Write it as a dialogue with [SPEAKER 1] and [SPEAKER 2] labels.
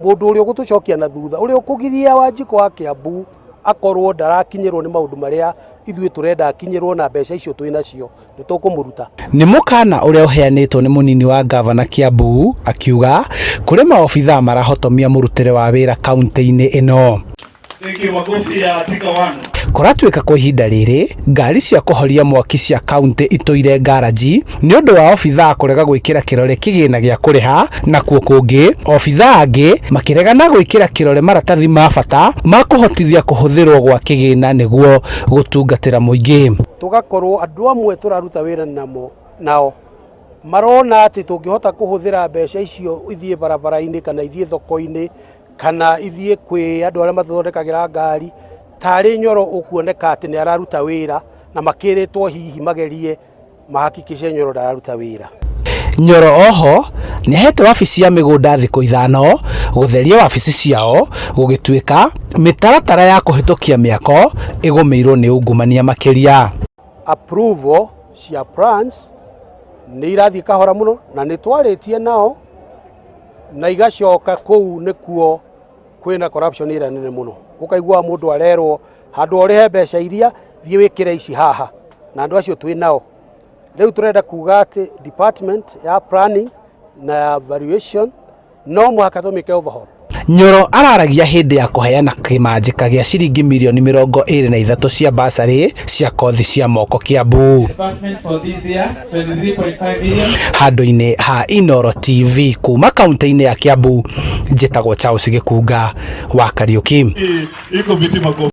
[SPEAKER 1] mundu uri ugutucokia na thutha uri ukugiria Wanjiko wa Kiambu akorwo ndarakinyirwo ni maundu maria ithuĩ turenda akinyirwo na mbeca icio twĩ nacio ni tukumuruta.
[SPEAKER 2] Ni mukana uria uheanitwo ni munini wa ngabana Kiambu akiuga kuri maobitha marahotomia murutire wa wira kaunti-ini ino. Kuratuika kwa ihinda riri ngari cia kuhoria mwaki cia kaunti itoire garaji ni undu wa obitha kurega gwikira kirore kigina gia kuriha na kuo kungi obitha angi makiregana gwikira kirore maratathi ma bata ma kuhotithia kuhuthirwo gwa kigina niguo gutungatira muingi.
[SPEAKER 1] Tugakorwo andu amwe turaruta wira nao marona ati tungihota kuhuthira mbeca icio ithie barabara-ini kana ithie thoko-ini kana ithie kwi andu aria mathondekagira ngari tari Nyoro ukuoneka ati ni araruta wira na makiritwo hihi magerie mahakikishe Nyoro ndararuta wira.
[SPEAKER 2] Nyoro oho ni hete wabici ya migunda thikũ 5 gutheria wabici ciao gugituika mitaratara ya kuhitukia miako igumirwo ni ungumania makiria.
[SPEAKER 1] Approval cia plans ni irathi kahora muno na ni twaritie nao na igacoka kuu nikuo kwina corruption ira nene muno. Ukaigua mundu arerwo handu orihe mbeca iria thie wikire ici haha na andu acio twi nao. Riu turenda kuga ati department ya planning na valuation no muhaka tumike overhaul.
[SPEAKER 2] Nyoro araragia hindi ya kuheana kimanjika gia ciringi milioni 23 cia basari cia kothi cia moko Kiambu. Handu-ini ha Nyoro TV kuma kaunti-ini ya Kiambu njitagwo Charles Gikunga wa Kariuki.